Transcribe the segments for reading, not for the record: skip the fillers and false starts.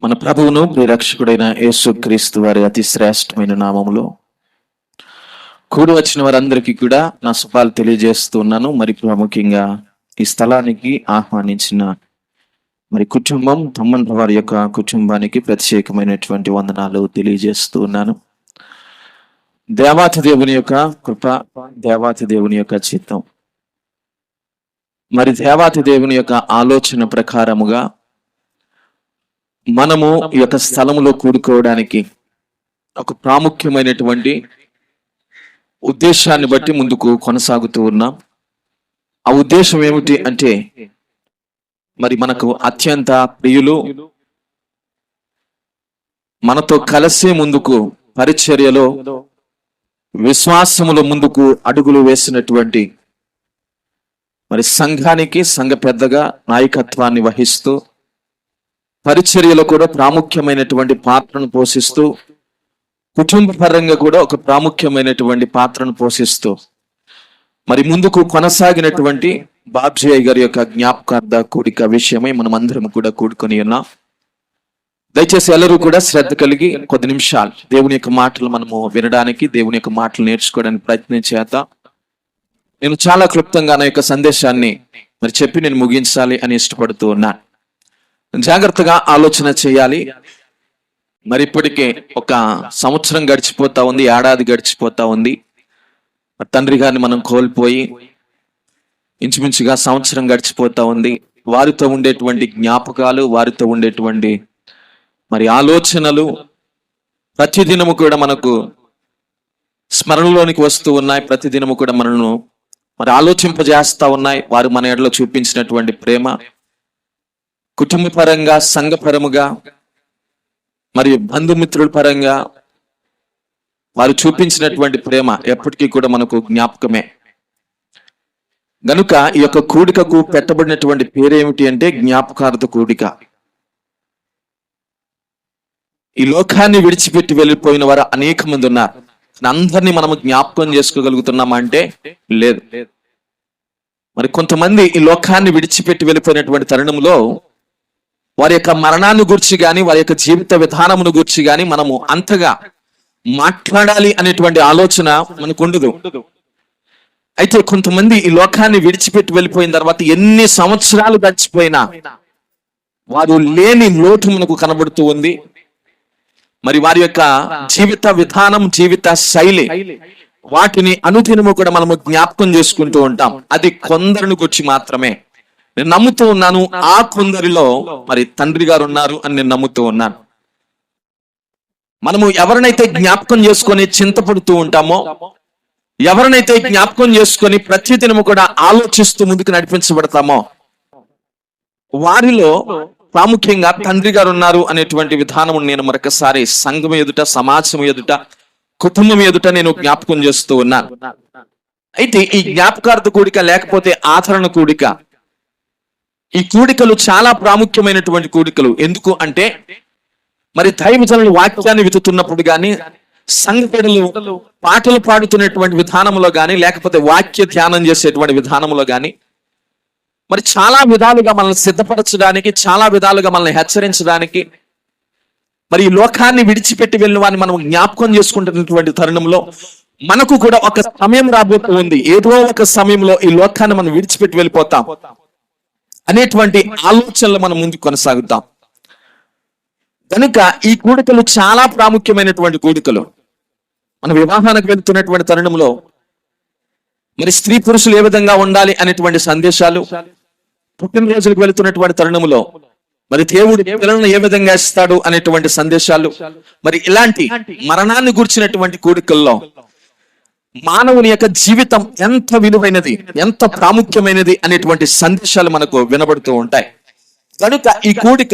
మన ప్రభువును ప్రియరక్షకుడైన యేసుక్రీస్తు వారి అతి శ్రేష్టమైన నామములో కూడి వచ్చిన వారందరికీ కూడా నా శుభాలు తెలియజేస్తున్నాను. మరి ప్రాముఖ్యంగా ఈ స్థలానికి ఆహ్వానించిన మరి కుటుంబం తమ్ముళ్ళ వారి యొక్క కుటుంబానికి ప్రత్యేకమైనటువంటి వందనాలు తెలియజేస్తూ ఉన్నాను. దేవాతి దేవుని యొక్క కృప, దేవాతి దేవుని యొక్క చిత్తం, మరి దేవాతి దేవుని యొక్క ఆలోచన ప్రకారముగా మనము ఈ యొక్క స్థలములో కూడుకోవడానికి ఒక ప్రాముఖ్యమైనటువంటి ఉద్దేశాన్ని బట్టి ముందుకు కొనసాగుతూ ఉన్నాం. ఆ ఉద్దేశం ఏమిటి అంటే, మరి మనకు అత్యంత ప్రియులు, మనతో కలిసి ముందుకు పరిచర్యలో విశ్వాసములో ముందుకు అడుగులు వేసినటువంటి మరి సంఘానికి సంఘ పెద్దగా నాయకత్వాన్ని వహిస్తూ పరిచర్యలో కూడా ప్రాముఖ్యమైనటువంటి పాత్రను పోషిస్తూ, కుటుంబ పరంగా కూడా ఒక ప్రాముఖ్యమైనటువంటి పాత్రను పోషిస్తూ మరి ముందుకు కొనసాగినటువంటి బాబ్జీ గారి యొక్క జ్ఞాపకార్థ కూడిక విషయమై మనం అందరం కూడా కూడుకొని ఉన్నాం. దయచేసి ಎಲ್ಲರೂ కూడా శ్రద్ధ కలిగి కొద్ది నిమిషాలు దేవుని యొక్క మాటలు మనము వినడానికి, దేవుని యొక్క మాటలు నేర్చుకోవడానికి ప్రయత్నం చేద్దాం. నేను చాలా క్లుప్తంగా నా యొక్క సందేశాన్ని మరి చెప్పి నేను ముగించాలి అని ఇష్టపడుతూ ఉన్నాను. జాగ్రత్తగా ఆలోచన చేయాలి. మరి ఇప్పటికే ఒక సంవత్సరం గడిచిపోతా ఉంది, ఏడాది గడిచిపోతా ఉంది. తండ్రి గారిని మనం కోల్పోయి ఇంచుమించుగా సంవత్సరం గడిచిపోతా ఉంది. వారితో ఉండేటువంటి జ్ఞాపకాలు, వారితో ఉండేటువంటి మరి ఆలోచనలు ప్రతిదినము కూడా మనకు స్మరణలోనికి వస్తూ ఉన్నాయి. ప్రతిదినము కూడా మనను మరి ఆలోచింపజేస్తా ఉన్నాయి. వారు మన ఎడలో చూపించినటువంటి ప్రేమ, కుటుంబ పరంగా, సంఘపరముగా, మరియు బంధుమిత్రుల పరంగా వారు చూపించినటువంటి ప్రేమ ఎప్పటికీ కూడా మనకు జ్ఞాపకమే. గనుక ఈ యొక్క కూడికకు పెట్టబడినటువంటి పేరేమిటి అంటే జ్ఞాపకార్థ కూడిక. ఈ లోకాన్ని విడిచిపెట్టి వెళ్ళిపోయిన వారు అనేక మంది ఉన్నారు. అందరినీ మనము జ్ఞాపకం చేసుకోగలుగుతున్నామా అంటే లేదు. మరి కొంతమంది ఈ లోకాన్ని విడిచిపెట్టి వెళ్ళిపోయినటువంటి తరుణంలో వారి యొక్క మరణాన్ని గురించి కానీ, వారి యొక్క జీవిత విధానమును గురించి కానీ మనము అంతగా మాట్లాడాలి అనేటువంటి ఆలోచన మనకు ఉండదు. అయితే కొంతమంది ఈ లోకాన్ని విడిచిపెట్టి వెళ్ళిపోయిన తర్వాత ఎన్ని సంవత్సరాలు గడిచిపోయినా వారు లేని లోటు మనకు కనబడుతూ ఉంది. మరి వారి యొక్క జీవిత విధానం, జీవిత శైలి, వాటిని అనుదినము కూడా మనము జ్ఞాపకం చేసుకుంటూ ఉంటాం. అది కొందరిని గురించి మాత్రమే. నేను నమ్ముతూ ఉన్నాను, ఆ కొందరిలో మరి తండ్రి గారు ఉన్నారు అని నేను నమ్ముతూ ఉన్నాను. మనము ఎవరినైతే జ్ఞాపకం చేసుకొని చింతపడుతూ ఉంటామో, ఎవరినైతే జ్ఞాపకం చేసుకొని ప్రతిదినము కూడా ఆలోచిస్తూ ముందుకు నడిపించబడతామో, వారిలో ప్రాముఖ్యంగా తండ్రి గారు ఉన్నారు అనేటువంటి విధానం నేను మరొకసారి సంఘం ఎదుట, సమాజం ఎదుట, కుటుంబం ఎదుట నేను జ్ఞాపకం చేస్తూ ఉన్నాను. అయితే ఈ జ్ఞాపకార్థ కూడిక లేకపోతే ఆచరణ కూడిక, ఈ కూడికలు చాలా ప్రాముఖ్యమైనటువంటి కూడికలు. ఎందుకు అంటే, మరి దైవజనులు వాక్యాన్ని వితుతున్నప్పుడు కానీ, సంఘటనలు పాటలు పాడుతున్నటువంటి విధానంలో కానీ, లేకపోతే వాక్య ధ్యానం చేసేటువంటి విధానంలో కానీ, మరి చాలా విధాలుగా మనల్ని సిద్ధపరచడానికి, చాలా విధాలుగా మనల్ని హెచ్చరించడానికి, మరి ఈ లోకాన్ని విడిచిపెట్టి వెళ్ళిన వారిని మనం జ్ఞాపకం చేసుకుంటున్నటువంటి తరుణంలో మనకు కూడా ఒక సమయం రాబోతూ ఉంది. ఏదో ఒక సమయంలో ఈ లోకాన్ని మనం విడిచిపెట్టి వెళ్ళిపోతాం అనేటువంటి ఆలోచనలు మనం ముందుకు కొనసాగుతాం. కనుక ఈ కూడికలు చాలా ప్రాముఖ్యమైనటువంటి కూడికలు. మన వివాహానికి వెళ్తున్నటువంటి తరుణంలో మరి స్త్రీ పురుషులు ఏ విధంగా ఉండాలి అనేటువంటి సందేశాలు, పుట్టినరోజులకు వెళుతున్నటువంటి తరుణంలో మరి దేవుడు పిల్లలను ఏ విధంగా ఇస్తాడు అనేటువంటి సందేశాలు, మరి ఇలాంటి మరణాన్ని గురించినటువంటి కూడికల్లో మానవుని యొక్క జీవితం ఎంత విలువైనది, ఎంత ప్రాముఖ్యమైనది అనేటువంటి సందేశాలు మనకు వినబడుతూ ఉంటాయి. కనుక ఈ కూడిక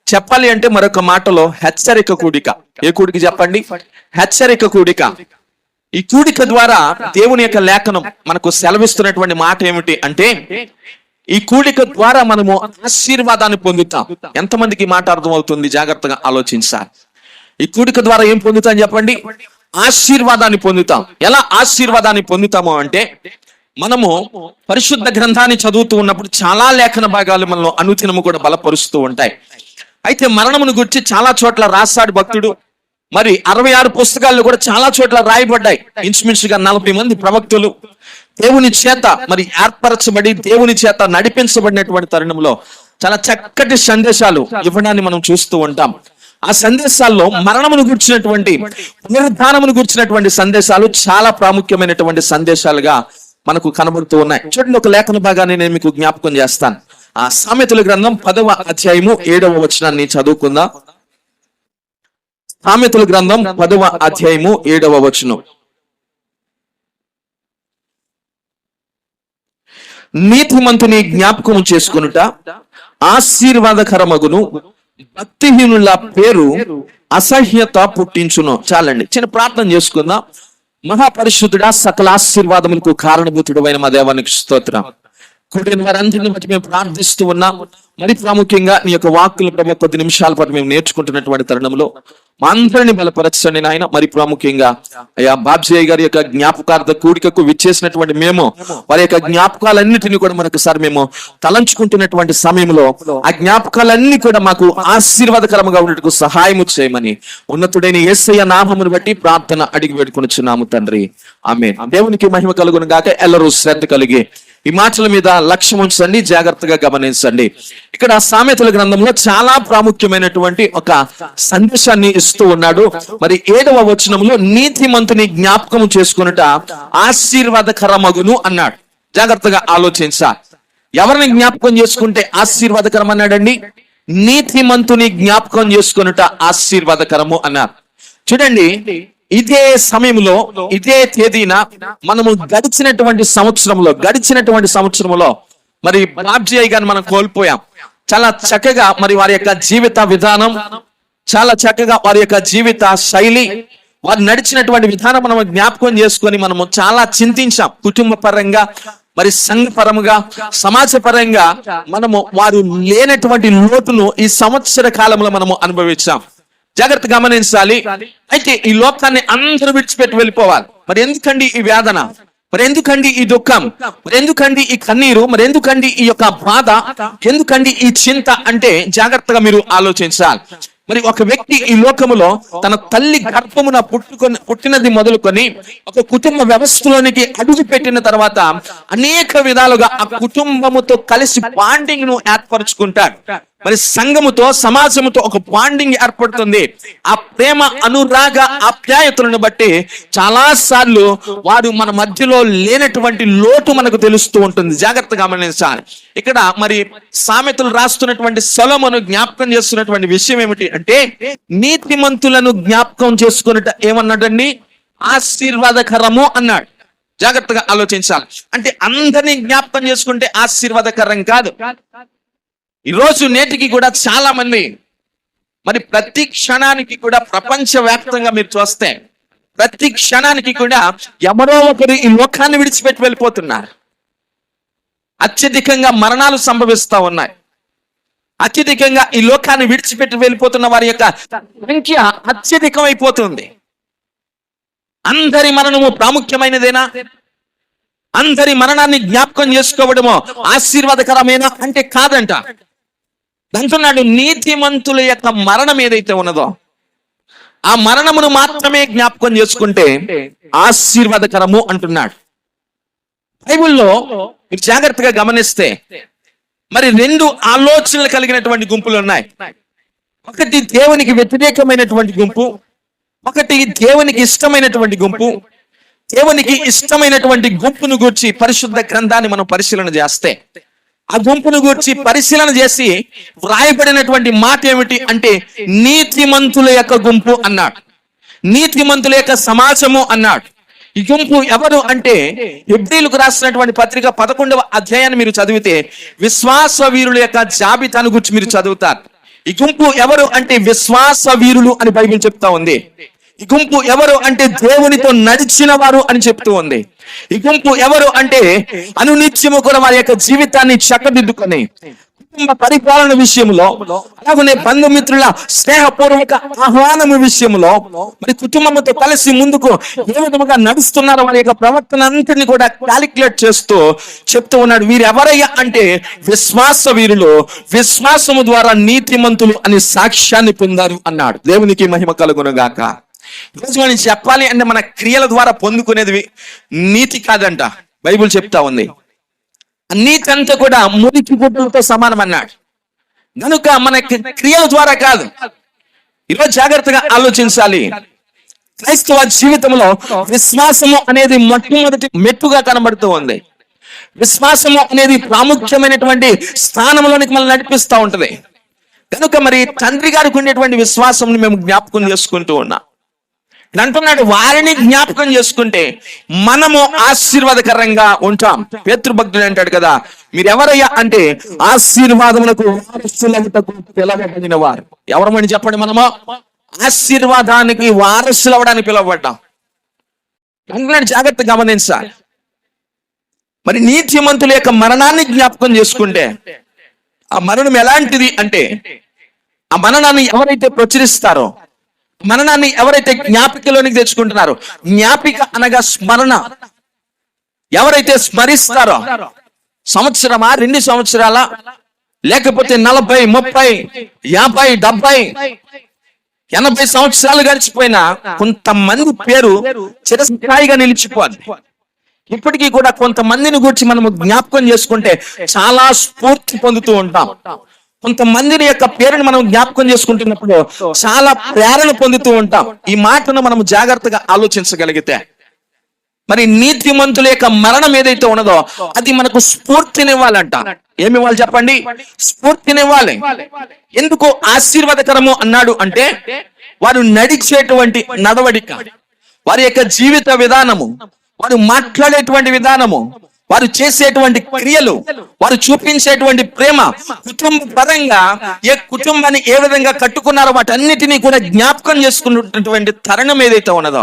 చెప్పాలి అంటే మరొక మాటలో హెచ్చరిక కూడిక. ఏ కూడిక చెప్పండి? హెచ్చరిక కూడిక. ఈ కూడిక ద్వారా దేవుని యొక్క లేఖనం మనకు సెలవిస్తున్నటువంటి మాట ఏమిటి అంటే, ఈ కూడిక ద్వారా మనము ఆశీర్వాదాన్ని పొందుతాం. ఎంతమందికి మాట అర్థమవుతుంది? జాగ్రత్తగా ఆలోచించాలి. ఈ కూడిక ద్వారా ఏం పొందుతాం చెప్పండి? ఆశీర్వాదాన్ని పొందుతాం. ఎలా ఆశీర్వాదాన్ని పొందుతామో అంటే, మనము పరిశుద్ధ గ్రంథాన్ని చదువుతూ ఉన్నప్పుడు చాలా లేఖన భాగాలు మనలో అనుదినము కూడా బలపరుస్తూ ఉంటాయి. అయితే మరణమును గురించి చాలా చోట్ల రాస్తాడు భక్తుడు. మరి 66 పుస్తకాల్లో కూడా చాలా చోట్ల రాయబడ్డాయి. ఇంచుమించుగా 40 మంది ప్రవక్తలు దేవుని చేత మరి ఏర్పరచబడి దేవుని చేత నడిపించబడినటువంటి తరుణంలో చాలా చక్కటి సందేశాలు ఇవ్వడాన్ని మనం చూస్తూ ఉంటాం. ఆ సందేశాల్లో మరణమును గుర్చినటువంటి, పునరుద్ధానమును గుర్చినటువంటి సందేశాలు చాలా ప్రాముఖ్యమైనటువంటి సందేశాలుగా మనకు కనబడుతూ ఉన్నాయి. చూడండి, ఒక లేఖన భాగాన్ని నేను మీకు జ్ఞాపకం చేస్తాను. ఆ సామెతల గ్రంథం 10వ అధ్యాయము 7వ వచనాన్ని చదువుకుందాం. సామెతల గ్రంథం 10వ అధ్యాయము 7వ వచనం. నీతిమంతుని జ్ఞాపకం చేసుకొనుట ఆశీర్వాదకరమగును, భక్తిహీనుల పేరు అసహ్యత పుట్టించును. చాలండి, చిన్న ప్రార్థన చేసుకుందాం. మహాపరిశుద్ధుడా, సకల ఆశీర్వాదములకు కారణభూతుడైన మా దేవానికి స్తోత్రం. కూడిన వారందరిని బట్టి మేము ప్రార్థిస్తూ ఉన్నాం. మరి ప్రాముఖ్యంగా నీ యొక్క వాక్కులు ప్రభు కొద్ది నిమిషాల పాటు మేము నేర్చుకుంటున్నటువంటి తరుణంలో మా అందరిని బలపరచండి నాయన. మరి ప్రాముఖ్యంగా అయ్యా బాబ్జీ గారి యొక్క జ్ఞాపకార్థ కూడికకు విచ్చేసినటువంటి మేము వారి యొక్క జ్ఞాపకాలన్నిటినీ కూడా మరొకసారి మేము తలంచుకుంటున్నటువంటి సమయంలో ఆ జ్ఞాపకాలన్నీ కూడా మాకు ఆశీర్వాదకరంగా ఉండటకు సహాయము చేయమని ఉన్నతుడైన యేసయ్య నామమును బట్టి ప్రార్థన అడిగి వేడుకొనుచున్నాము తండ్రి, ఆమేన్. దేవునికి మహిమ కలుగును గాక. ఎల్లరూ శ్రద్ధ కలిగి ఈ మాటల మీద లక్ష్యం ఉంచండి, జాగ్రత్తగా గమనించండి. ఇక్కడ సామెతల గ్రంథంలో చాలా ప్రాముఖ్యమైనటువంటి ఒక సందేశాన్ని ఇస్తూ ఉన్నాడు. మరి 7వ వచనంలో నీతిమంతుని జ్ఞాపకం చేసుకున్నట ఆశీర్వాదకరమగును అన్నాడు. జాగ్రత్తగా ఆలోచించాలి. ఎవరిని జ్ఞాపకం చేసుకుంటే ఆశీర్వాదకరం అన్నాడండి? నీతిమంతుని జ్ఞాపకం చేసుకున్నట ఆశీర్వాదకరము అన్నారు. చూడండి, ఇదే సమయంలో ఇదే తేదీన మనము గడిచినటువంటి సంవత్సరంలో మరి బాబ్జీ గారిని మనం కోల్పోయాం. చాలా చక్కగా మరి వారి యొక్క జీవిత విధానం, చాలా చక్కగా వారి యొక్క జీవిత శైలి, వారు నడిచినటువంటి విధానం మనం జ్ఞాపకం చేసుకొని మనము చాలా చింతించాం. కుటుంబ పరంగా, మరి సంఘపరముగా, సమాజ పరంగా మనము వారు లేనటువంటి లోటును ఈ సంవత్సర కాలంలో మనము అనుభవించాం. జాగ్రత్త గమనించాలి. అయితే ఈ లోకాన్ని అందరూ విడిచిపెట్టి వెళ్ళిపోవాలి. మరి ఎందుకండి ఈ వేదన? మరి ఎందుకండి ఈ దుఃఖం? మరి ఎందుకండి ఈ కన్నీరు? మరి ఎందుకండి ఈ యొక్క బాధ? ఎందుకండి ఈ చింత అంటే జాగ్రత్తగా మీరు ఆలోచించాలి. మరి ఒక వ్యక్తి ఈ లోకములో తన తల్లి గర్భమున పుట్టినది మొదలుకొని ఒక కుటుంబ వ్యవస్థలోనికి అడుగు పెట్టిన తర్వాత అనేక విధాలుగా ఆ కుటుంబముతో కలిసి బాండింగ్ ను ఏర్పరచుకుంటాడు. మరి సంఘముతో, సమాజముతో ఒక బాండింగ్ ఏర్పడుతుంది. ఆ ప్రేమ, అనురాగ, ఆప్యాయతలను బట్టి చాలా సార్లు వారు మన మధ్యలో లేనటువంటి లోటు మనకు తెలుస్తూ ఉంటుంది. జాగ్రత్తగా గమనించాలి. ఇక్కడ మరి సామెతలు రాస్తున్నటువంటి సొలొమోను జ్ఞాపకం చేస్తున్నటువంటి విషయం ఏమిటి అంటే, నీతిమంతులను జ్ఞాపకం చేసుకున్నట్టు ఏమన్నాడండి? ఆశీర్వాదకరము అన్నాడు. జాగ్రత్తగా ఆలోచించాలి. అంటే అందరినీ జ్ఞాపకం చేసుకుంటే ఆశీర్వాదకరం కాదు. ఈ రోజు నేటికి కూడా చాలా మంది మరి ప్రతి క్షణానికి కూడా ప్రపంచవ్యాప్తంగా మీరు చూస్తే ప్రతి క్షణానికి కూడా ఎవరో ఒకరు ఈ లోకాన్ని విడిచిపెట్టి వెళ్ళిపోతున్నారు. అత్యధికంగా మరణాలు సంభవిస్తా ఉన్నాయి. అత్యధికంగా ఈ లోకాన్ని విడిచిపెట్టి వెళ్ళిపోతున్న వారి యొక్క సంఖ్య అత్యధికం అయిపోతుంది. అందరి మరణము ప్రాముఖ్యమైనదేనా? అందరి మరణాన్ని జ్ఞాపకం చేసుకోవడమో ఆశీర్వాదకరమేనా అంటే కాదంట. అంటున్నాడు, నీతిమంతుల యొక్క మరణం ఏదైతే ఉన్నదో ఆ మరణమును మాత్రమే జ్ఞాపకం చేసుకుంటే ఆశీర్వాదకరము అంటున్నాడు. బైబిల్లో మీరు జాగ్రత్తగా గమనిస్తే మరి 2 ఆలోచనలు కలిగినటువంటి గుంపులు ఉన్నాయి. ఒకటి దేవునికి వ్యతిరేకమైనటువంటి గుంపు, ఒకటి దేవునికి ఇష్టమైనటువంటి గుంపు. దేవునికి ఇష్టమైనటువంటి గుంపును గూర్చి పరిశుద్ధ గ్రంథాన్ని మనం పరిశీలన చేస్తే ఆ గుంపును గూర్చి పరిశీలన చేసి వ్రాయబడినటువంటి మాట ఏమిటి అంటే నీతిమంతుల యొక్క గుంపు అన్నాడు. నీతిమంతుల యొక్క సమాజము అన్నాడు. ఈ గుంపు ఎవరు అంటే హెబ్రీయులకు రాసినటువంటి పత్రిక 11వ అధ్యాయాన్ని మీరు చదివితే విశ్వాస వీరుల యొక్క జాబితాను గురించి మీరు చదువుతారు. ఈ గుంపు ఎవరు అంటే విశ్వాస వీరులు అని బైబిల్ చెప్తా ఉంది. ఈ గుంపు ఎవరు అంటే దేవునితో నడిచిన వారు అని చెప్తూ ఉంది. ఈ గుంపు ఎవరు అంటే అనునిత్యము కూడా వారి యొక్క జీవితాన్ని చక్కదిద్దుకొని కుటుంబ పరిపాలన విషయంలో, అలాగనే బంధుమిత్రుల స్నేహపూర్వక ఆహ్వానం విషయంలో, మరి కుటుంబంతో కలిసి ముందుకు ఏ విధముగా నడుస్తున్నారో వారి యొక్క ప్రవర్తన అంతటిని కూడా క్యాలిక్యులేట్ చేస్తూ చెప్తూ ఉన్నాడు. వీరు ఎవరయ్యా అంటే విశ్వాస వీరులు, విశ్వాసము ద్వారా నీతిమంతులు అని సాక్ష్యాన్ని పొందారు అన్నాడు. దేవునికి మహిమ కలుగును గాక. ఈరోజు మనం చెప్పాలి అంటే మన క్రియల ద్వారా పొందుకునేది నీతి కాదంట. బైబిల్ చెప్తా ఉంది నీతి అంతా కూడా మురికి గుడ్డలతో సమానం అన్నాడు. కనుక మన క్రియల ద్వారా కాదు. ఈరోజు జాగ్రత్తగా ఆలోచించాలి. క్రైస్తవ జీవితంలో విశ్వాసము అనేది మొట్టమొదటి మెట్టుగా కనబడుతూ ఉంది. విశ్వాసము అనేది ప్రాముఖ్యమైనటువంటి స్థానంలోనికి మనం నడిపిస్తూ ఉంటది. కనుక మరి తండ్రి గారికి ఉండేటువంటి విశ్వాసం మేము జ్ఞాపకం చేసుకుంటూ ఉన్నాం. అంటున్నాడు వారిని జ్ఞాపకం చేసుకుంటే మనము ఆశీర్వాదకరంగా ఉంటాం. పేతురు భక్తుడు అంటాడు కదా, మీరు ఎవరయ్యా అంటే ఆశీర్వాదములకు వారసులవుటకు పిలవబడిన వారు. ఎవరమని చెప్పండి? మనము ఆశీర్వాదానికి వారసులు అవ్వడానికి పిలువబడ్డాం. అందుకని జాగ్రత్త గమనించాలి. మరి నీతిమంతుల యొక్క మరణాన్ని జ్ఞాపకం చేసుకుంటే ఆ మరణం ఎలాంటిది అంటే, ఆ మరణాన్ని ఎవరైతే ప్రచురిస్తారో, మరణాన్ని ఎవరైతే జ్ఞాపికలోనికి తెచ్చుకుంటున్నారో, జ్ఞాపిక అనగా స్మరణ, ఎవరైతే స్మరిస్తారో, సంవత్సరమా 2 సంవత్సరాల లేకపోతే 40, 30, 50, 70, 80 సంవత్సరాలు గడిచిపోయినా కొంతమంది పేరు చిరస్థాయిగా నిలిచిపోద్ది. ఇప్పటికీ కూడా కొంతమందిని గురించి మనము జ్ఞాపకం చేసుకుంటే చాలా స్ఫూర్తి పొందుతూ ఉంటాం. కొంతమందిని యొక్క పేరుని మనం జ్ఞాపకం చేసుకుంటున్నప్పుడు చాలా ప్రేరణ పొందుతూ ఉంటాం. ఈ మాటను మనం జాగ్రత్తగా ఆలోచించగలిగితే మరి నీతిమంతుల యొక్క మరణం ఏదైతే ఉన్నదో అది మనకు స్ఫూర్తినివ్వాలంట. ఏమి ఇవ్వాలి చెప్పండి? స్ఫూర్తినివ్వాలి. ఎందుకు ఆశీర్వాదకరము అన్నాడు అంటే వారు నడిచేటువంటి నడవడిక, వారి యొక్క జీవిత విధానము, వారు మాట్లాడేటువంటి విధానము, వారు చేసేటువంటి క్రియలు, వారు చూపించేటువంటి ప్రేమ, కుటుంబ పరంగా ఏ కుటుంబాన్ని ఏ విధంగా కట్టుకున్నారో వాటన్నిటినీ కూడా జ్ఞాపకం చేసుకున్నటువంటి తరుణం ఏదైతే ఉన్నదో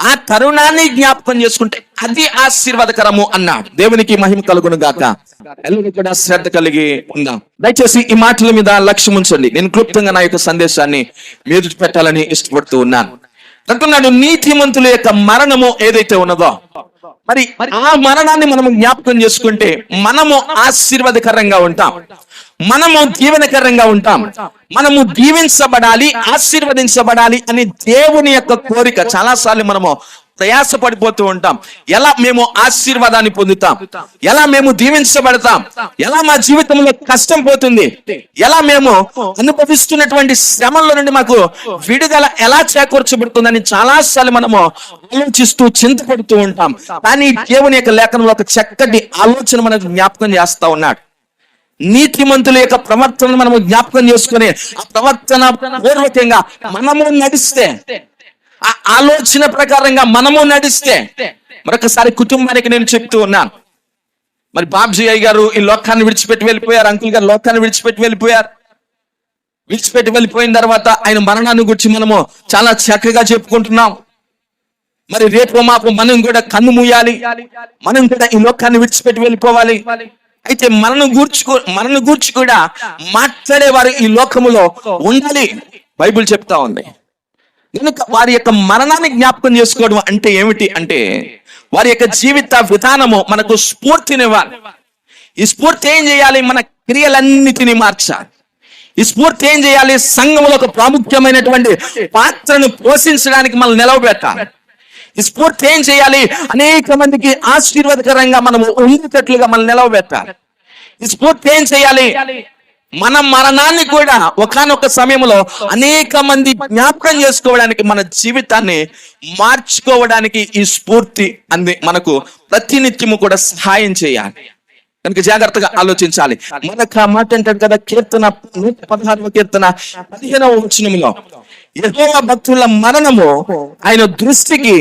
ఆ తరుణాన్ని జ్ఞాపకం చేసుకుంటే అది ఆశీర్వాదకరము అన్నాడు. దేవునికి మహిమ కలుగును గాక. ఎల్లరూ కూడా శ్రద్ధ కలిగి ఉందాం. దయచేసి ఈ మాటల మీద లక్ష్యం ఉంచండి. నేను క్లుప్తంగా నా యొక్క సందేశాన్ని మీరు పెట్టాలని ఇష్టపడుతూ ఉన్నాను. అంటున్నాడు నీతిమంతుల యొక్క మరణము ఏదైతే ఉన్నదో మరి ఆ మరణాన్ని మనము జ్ఞాపకం చేసుకుంటే మనము ఆశీర్వాదకరంగా ఉంటాం, మనము దీవెనకరంగా ఉంటాం, మనము దీవించబడాలి, ఆశీర్వదించబడాలి అని దేవుని యొక్క కోరిక. చాలా సార్లు మనము ప్రయాస పడిపోతూ ఉంటాం. ఎలా మేము ఆశీర్వాదాన్ని పొందుతాం, ఎలా మేము దీవించబడతాం, ఎలా మా జీవితంలో కష్టం పోతుంది, ఎలా మేము అనుభవిస్తున్నటువంటి శ్రమల నుండి మాకు విడుదల ఎలా చేకూర్చబడుతుందని చాలా సార్లు మనము ఆలోచిస్తూ చింతపడుతూ ఉంటాం. కానీ దేవుని యొక్క లేఖనంలో ఒక చక్కటి ఆలోచన మనకు జ్ఞాపకం చేస్తా ఉన్నాడు. నీతిమంతుల యొక్క ప్రవర్తనను మనము జ్ఞాపకం చేసుకుని ఆ ప్రవర్తన పూర్వకంగా మనము నడిస్తే, ఆ ఆలోచన ప్రకారంగా మనము నడిస్తే, మరొకసారి కుటుంబానికి నేను చెప్తూ ఉన్నాను. మరి బాబ్జీ అయ్య గారు ఈ లోకాన్ని విడిచిపెట్టి వెళ్ళిపోయారు, అంకుల్ గారు లోకాన్ని విడిచిపెట్టి వెళ్ళిపోయారు. విడిచిపెట్టి వెళ్ళిపోయిన తర్వాత ఆయన మరణాన్ని గురించి మనము చాలా చక్కగా చెప్పుకుంటున్నాం. మరి రేపు మాపు మనం కూడా కన్ను మూయాలి, మనం కూడా ఈ లోకాన్ని విడిచిపెట్టి వెళ్ళిపోవాలి. అయితే మనను గూర్చి కూడా మాట్లాడేవారు ఈ లోకములో ఉండాలి, బైబిల్ చెప్తా ఉంది. కనుక వారి యొక్క మరణాన్ని జ్ఞాపకం చేసుకోవడం అంటే ఏమిటి అంటే వారి యొక్క జీవిత విధానము మనకు స్ఫూర్తినివ్వాలి. ఈ స్ఫూర్తి ఏం చేయాలి? మన క్రియలన్నిటినీ మార్చాలి. ఈ స్ఫూర్తి ఏం చేయాలి? సంఘంలో ఒక ప్రాముఖ్యమైనటువంటి పాత్రను పోషించడానికి మనం నిలవబెట్టాలి. ఈ స్ఫూర్తి ఏం చేయాలి? అనేక మందికి ఆశీర్వాదకరంగా మనము ఉండేటట్లుగా మనం నిలవబెట్టాలి. ఈ స్ఫూర్తి ఏం చేయాలి? మన మరణాన్ని కూడా ఒకానొక సమయంలో అనేక మంది జ్ఞాపకం చేసుకోవడానికి, మన జీవితాన్ని మార్చుకోవడానికి ఈ స్ఫూర్తి అంది మనకు ప్రతినిత్యము కూడా సహాయం చేయాలి. కనుక జాగ్రత్తగా ఆలోచించాలి. మనకు ఆ మాట అంటాడు కదా, కీర్తన 116వ కీర్తన 15వ వచనంలో యెహోవా భక్తుల మరణము ఆయన దృష్టికి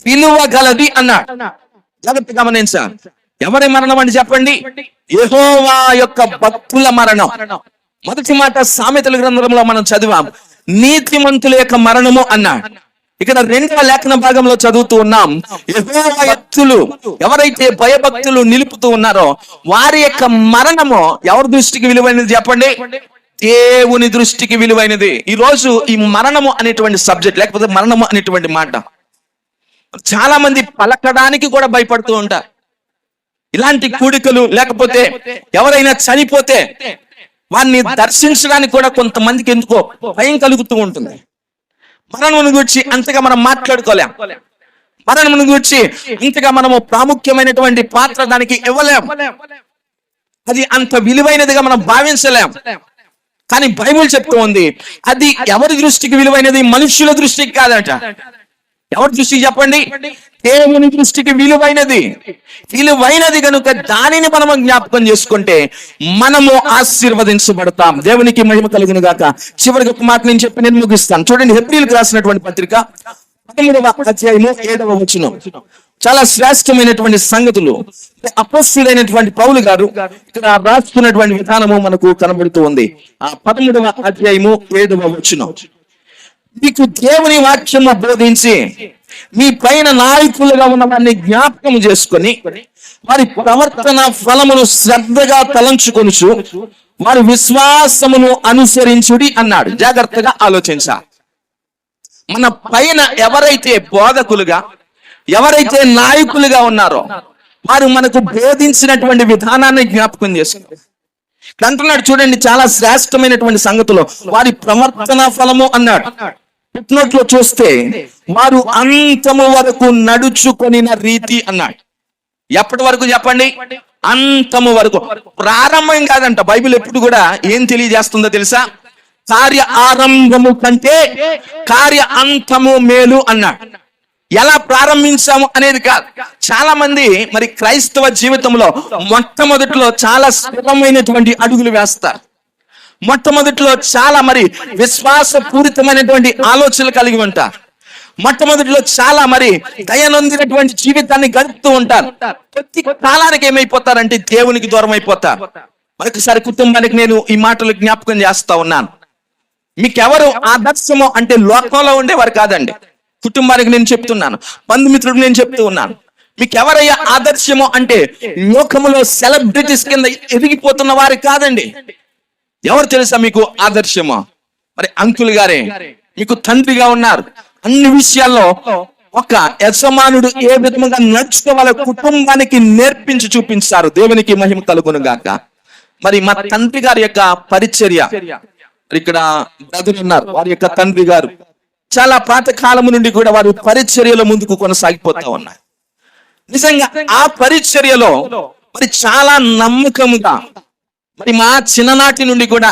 విలువ గలది అన్నాడు. జాగ్రత్తగా గమనించాలి. ఎవరి మరణం అని చెప్పండి? యెహోవా యొక్క భక్తుల మరణం. మొదటి మాట సామెతల గ్రంథంలో మనం చదివాం, నీతిమంతుల యొక్క మరణము అన్నాడు. ఇక్కడ 2వ లేఖన భాగంలో చదువుతూ ఉన్నాం, యెహోవా ఎత్తులు ఎవరైతే భయభక్తులు నిలుపుతూ ఉన్నారో వారి యొక్క మరణము ఎవరి దృష్టికి విలువైనది చెప్పండి? దేవుని దృష్టికి విలువైనది. ఈ రోజు ఈ మరణము అనేటువంటి సబ్జెక్ట్, లేకపోతే మరణము అనేటువంటి మాట చాలా మంది పలకడానికి కూడా భయపడుతూ ఉంటారు. ఇలాంటి కూడికలు లేకపోతే ఎవరైనా చనిపోతే వారిని దర్శించడానికి కూడా కొంతమందికి ఎందుకో భయం కలుగుతూ ఉంటుంది. మరణమును గురించి అంతగా మనం మాట్లాడుకోలేం, మరణమును గురించి ఇంతగా మనము ప్రాముఖ్యమైనటువంటి పాత్ర దానికి ఇవ్వలేం, అది అంత విలువైనదిగా మనం భావించలేం. కానీ బైబిల్ చెప్తూ ఉంది అది ఎవరి దృష్టికి విలువైనది? మనుషుల దృష్టికి కాదట. ఎవరి దృష్టికి చెప్పండి? దేవుని దృష్టికి విలువైనది. విలువైనది కనుక దానిని మనము జ్ఞాపకం చేసుకుంటే మనము ఆశీర్వదించబడతాం. దేవునికి మహిమ కలుగును గాక. చివరికి ఒక మాట నేను చెప్పి నేను ముగిస్తాను. చూడండి, హెబ్రీయులకు రాసినటువంటి పత్రిక 13వ అధ్యాయము 7వ వచనం. చాలా శ్రేష్టమైనటువంటి సంగతులు అపొస్తలుడైనటువంటి పౌలు గారు ఇక్కడ రాస్తున్నటువంటి విధానము మనకు కనబడుతూ ఉంది. ఆ 13వ అధ్యాయము 7వ వచనం, మీకు దేవుని వాక్యము బోధించి మీ పైన నాయకులుగా ఉన్న వారిని జ్ఞాపకం చేసుకొని వారి ప్రవర్తన ఫలమును శ్రద్ధగా తలంచుకొనుచు వారి విశ్వాసమును అనుసరించుడి అన్నాడు. జాగ్రత్తగా ఆలోచించాలి. మన పైన ఎవరైతే బోధకులుగా, ఎవరైతే నాయకులుగా ఉన్నారో వారు మనకు బోధించినటువంటి విధానాన్ని జ్ఞాపకం చేసుకోవాలి. అంటున్నాడు చూడండి, చాలా శ్రేష్టమైనటువంటి సంగతులు వారి ప్రవర్తన ఫలము అన్నాడు. పుట్టినట్లో చూస్తే వారు అంతము వరకు నడుచుకొనిన రీతి అన్నాడు. ఎప్పటి వరకు చెప్పండి? అంతము వరకు. ప్రారంభం కాదంట. బైబిల్ ఎప్పుడు కూడా ఏం తెలియజేస్తుందో తెలుసా? కార్య ఆరంభము కంటే కార్య అంతము మేలు అన్నాడు. ఎలా ప్రారంభించాము అనేది కాదు. చాలా మంది మరి క్రైస్తవ జీవితంలో మొట్టమొదటిలో చాలా స్థిరమైనటువంటి అడుగులు వేస్తారు. మొట్టమొదటిలో చాలా మరి విశ్వాసపూరితమైనటువంటి ఆలోచనలు కలిగి ఉంటారు. మొట్టమొదటిలో చాలా మరి దయనొందినటువంటి జీవితాన్ని గడుపుతూ ఉంటారు. ప్రతి కాలానికి ఏమైపోతారంటే దేవునికి దూరం అయిపోతారు. మరొకసారి కుటుంబానికి నేను ఈ మాటలు జ్ఞాపకం చేస్తా ఉన్నాను. మీకెవరు ఆదర్శము అంటే లోకంలో ఉండేవారు కాదండి. కుటుంబానికి నేను చెప్తున్నాను, బంధుమిత్రులకు నేను చెప్తూ ఉన్నాను. మీకు ఎవరయ్యా ఆదర్శము అంటే లోకములో సెలబ్రిటీస్ కింద ఎదిగిపోతున్న వారు కాదండి. ఎవరు తెలుసా మీకు ఆదర్శమా? మరి అంకుల్ గారే మీకు తండ్రిగా ఉన్నారు. అన్ని విషయాల్లో ఒక యజమానుడు ఏ విధంగా నడుచుకోవాలో కుటుంబానికి నేర్పించి చూపించారు. దేవునికి మహిమ కలుగును గాక. మరి మా తండ్రి గారి యొక్క పరిచర్య, ఇక్కడ బ్రదర్ ఉన్నారు, వారి యొక్క తండ్రి గారు చాలా పాతకాలము నుండి కూడా వారు పరిచర్యలో ముందుకు కొనసాగిపోతా ఉన్నారు. నిజంగా ఆ పరిచర్యలో మరి చాలా నమ్మకముగా మరి మా చిన్ననాటి నుండి కూడా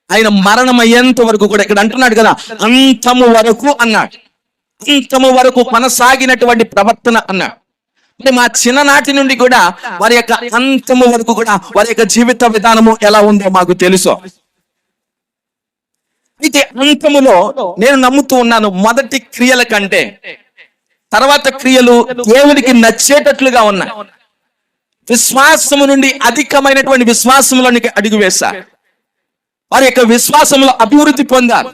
ఆయన మరణం అయ్యేంత వరకు కూడా ఇక్కడ అంటున్నాడు కదా, అంతము వరకు అన్నాడు. అంతము వరకు కొనసాగినటువంటి ప్రవర్తన అన్నాడు. మరి మా చిన్ననాటి నుండి కూడా వారి యొక్క అంతము వరకు కూడా వారి యొక్క జీవిత విధానము ఎలా ఉందో మాకు తెలుసు. అయితే అంతములో నేను నమ్ముతూ ఉన్నాను, మొదటి క్రియల కంటే తర్వాత క్రియలు దేవునికి నచ్చేటట్లుగా ఉన్నాయి. విశ్వాసము నుండి అధికమైనటువంటి విశ్వాసంలోనికి అడుగు వేశారు. వారి యొక్క విశ్వాసంలో అభివృద్ధి పొందారు.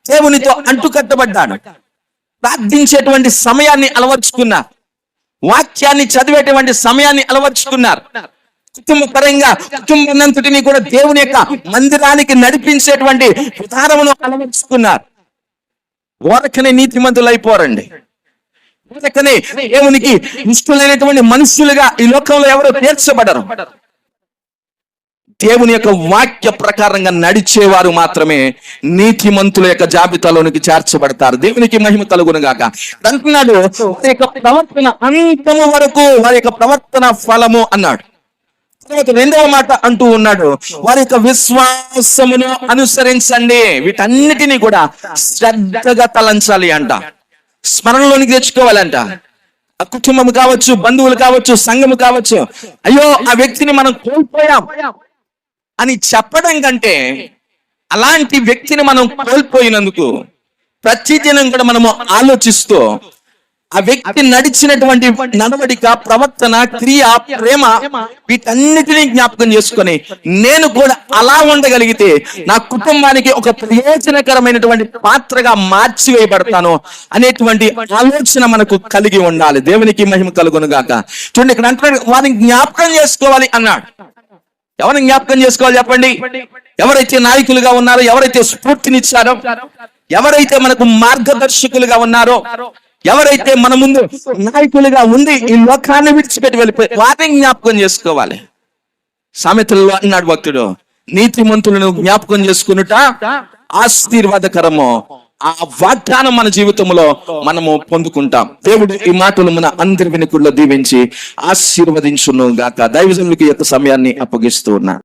దేవునితో అంటుకట్టబడ్డాడు. ప్రార్థించేటువంటి సమయాన్ని అలవర్చుకున్నారు. వాక్యాన్ని చదివేటువంటి సమయాన్ని అలవర్చుకున్నారు. కుటుంబ పరంగా కుటుంబాన్నంతటిని కూడా దేవుని యొక్క మందిరానికి నడిపించేటువంటి విధానమును అలవర్చుకున్నారు. ఓరకనే నీతిమంతులు అయిపోరండి. ఓరకనే దేవునికి ఇష్టమైనటువంటి మనుషులుగా ఈ లోకంలో ఎవరో తీర్చబడరు. దేవుని యొక్క వాక్య ప్రకారంగా నడిచేవారు మాత్రమే నీతిమంతుల యొక్క జాబితాలోనికి చేర్చబడతారు. దేవునికి మహిమ కలుగును గాక. అంటున్నాడు వారి యొక్క ప్రవర్తన అంతము వరకు వారి యొక్క ప్రవర్తన ఫలము అన్నాడు. తర్వాత రెండవ మాట అంటూ ఉన్నాడు, వారి యొక్క విశ్వాసమును అనుసరించండి. వీటన్నిటినీ కూడా శ్రద్ధగా తలంచాలి అంట, స్మరణలోనికి తెచ్చుకోవాలంట. ఆ కుటుంబం కావచ్చు, బంధువులు కావచ్చు, సంఘము కావచ్చు, అయ్యో ఆ వ్యక్తిని మనం కోల్పోయాం అని చెప్పడం కంటే అలాంటి వ్యక్తిని మనం కోల్పోయినందుకు ప్రతిదినం కూడా మనము ఆలోచిస్తూ ఆ వ్యక్తి నడిచినటువంటి నడవడిక, ప్రవర్తన, క్రియ, ప్రేమ, వీటన్నిటినీ జ్ఞాపకం చేసుకొని నేను కూడా అలా ఉండగలిగితే నా కుటుంబానికి ఒక ప్రయోజనకరమైనటువంటి పాత్రగా మార్చివేయబడతాను అనేటువంటి ఆలోచన మనకు కలిగి ఉండాలి. దేవునికి మహిమ కలుగును గాక. చూడండి, ఇక్కడ అంటున్నాడు వారిని జ్ఞాపకం చేసుకోవాలి అన్నాడు. ఎవరిని జ్ఞాపకం చేసుకోవాలి చెప్పండి? ఎవరైతే నాయకులుగా ఉన్నారో, ఎవరైతే స్ఫూర్తినిచ్చారో, ఎవరైతే మనకు మార్గదర్శకులుగా ఉన్నారో, ఎవరైతే మన ముందు నాయకులుగా ఉండి ఈ లోకాన్ని విడిచిపెట్టి వెళ్ళిపోయి వారిని జ్ఞాపకం చేసుకోవాలి. సామెతల్లో అన్నాడు భక్తుడు, నీతిమంతులను జ్ఞాపకం చేసుకునుట ఆశీర్వాదకరము. ఆ వాగ్దానం మన జీవితంలో మనము పొందుకుంటాం. దేవుడు ఈ మాటలు మన అందరి వెనుకల్లో దీవించి ఆశీర్వదించును గాక. దైవజనులకి యొక్క సమయాన్ని అప్పగిస్తూ ఉన్నా.